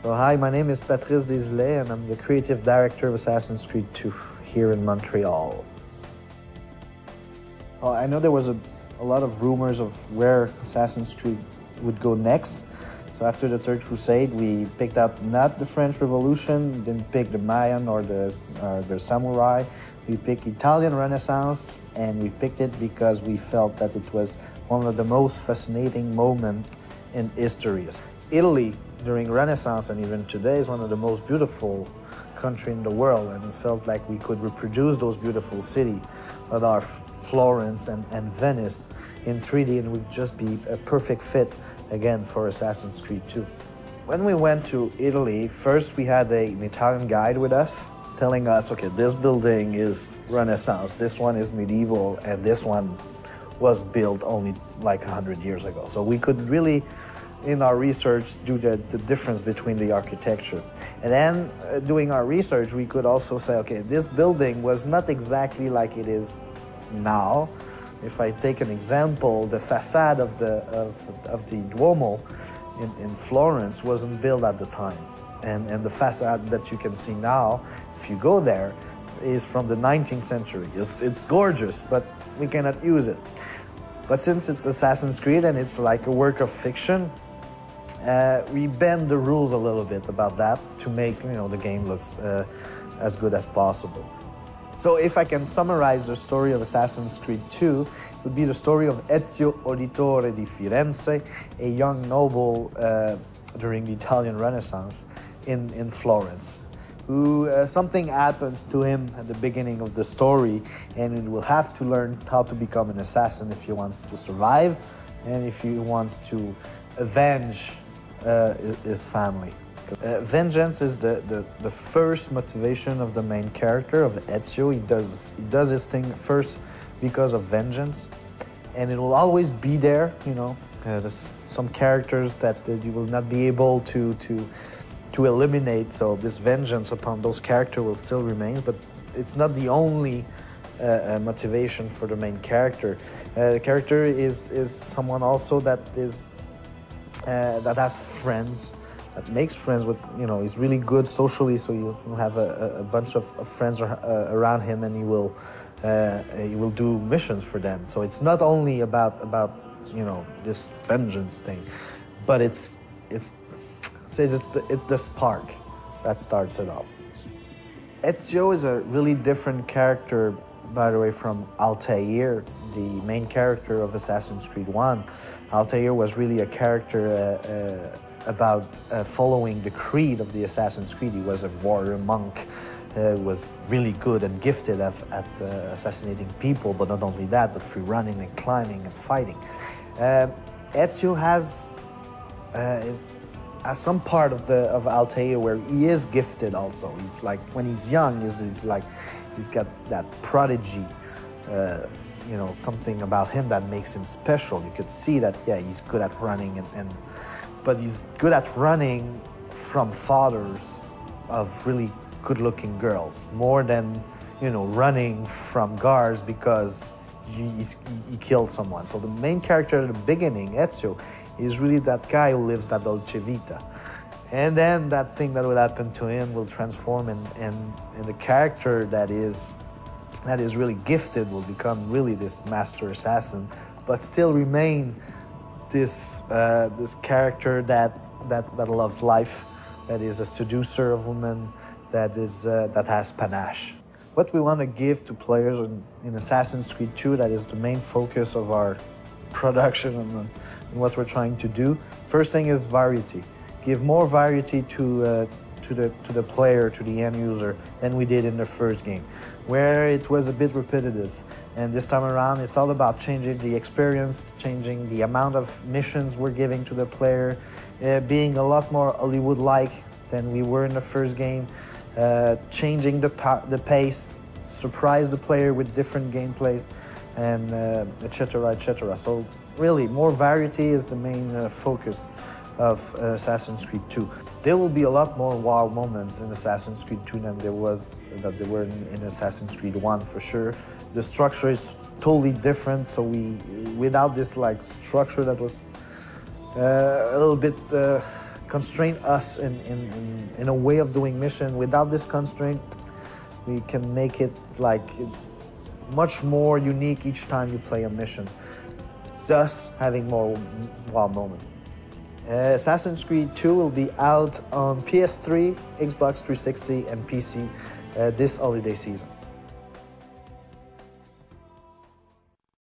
So hi, my name is Patrice Deslay and I'm the creative director of Assassin's Creed 2 here in Montreal. Well, I know there was a lot of rumors of where Assassin's Creed would go next. So after the Third Crusade, we picked up not the French Revolution, didn't pick the Mayan or the samurai. We picked Italian Renaissance, and we picked it because we felt that it was one of the most fascinating moments in history. Italy during Renaissance and even today is one of the most beautiful countries in the world, and we felt like we could reproduce those beautiful cities with our Florence and Venice in 3D, and it would just be a perfect fit again for Assassin's Creed 2. When we went to Italy, first we had an Italian guide with us telling us, okay, this building is Renaissance, this one is medieval, and this one was built only like 100 years ago. So we could really, in our research, do the difference between the architecture. And then doing our research, we could also say, okay, this building was not exactly like it is now. If I take an example, the facade of the Duomo in Florence wasn't built at the time. And the facade that you can see now, if you go there, is from the 19th century. It's gorgeous, but we cannot use it. But since it's Assassin's Creed and it's like a work of fiction, we bend the rules a little bit about that to make the game looks as good as possible. So if I can summarize the story of Assassin's Creed 2, it would be the story of Ezio Auditore di Firenze, a young noble during the Italian Renaissance in Florence, who something happens to him at the beginning of the story, and he will have to learn how to become an assassin if he wants to survive and if he wants to avenge his family. Vengeance is the first motivation of the main character, of Ezio. He does his thing first because of vengeance, and it will always be there. There's some characters that you will not be able to eliminate, so this vengeance upon those characters will still remain, but it's not the only motivation for the main character. The character is someone also that has friends, that makes friends with, he's really good socially, so you'll have a bunch of friends around him, and he will do missions for them. So it's not only about this vengeance thing, but it's the spark that starts it all. Ezio is a really different character, by the way, from Altair, the main character of Assassin's Creed 1. Altair was really a character about following the creed of the Assassin's Creed. He was a warrior monk, was really good and gifted at assassinating people, but not only that, but through running and climbing and fighting. Ezio has some part of Altair where he is gifted also. He's like, when he's young, he's got that prodigy, something about him that makes him special. You could see that, yeah, he's good at running, but he's good at running from fathers of really good-looking girls, more than, running from guards because he killed someone. So the main character at the beginning, Ezio, is really that guy who lives that dolce vita. And then that thing that will happen to him will transform, and the character that is really gifted will become really this master assassin, but still remain this character that loves life, that is a seducer of women, that has panache. What we want to give to players in Assassin's Creed 2, that is the main focus of our production and what we're trying to do. First thing is variety. Give more variety to the player, to the end user, than we did in the first game, where it was a bit repetitive. And this time around, it's all about changing the experience, changing the amount of missions we're giving to the player, being a lot more Hollywood-like than we were in the first game, changing the pace, surprise the player with different gameplays, and etc., etc. So really, more variety is the main focus of Assassin's Creed 2. There will be a lot more wow moments in Assassin's Creed 2 than there were in Assassin's Creed 1 for sure. The structure is totally different, so without this structure that was a little bit constrain us in a way of doing mission. Without this constraint, we can make it like much more unique each time you play a mission, thus having more wow moment. Assassin's Creed 2 will be out on PS3, Xbox 360, and PC this holiday season.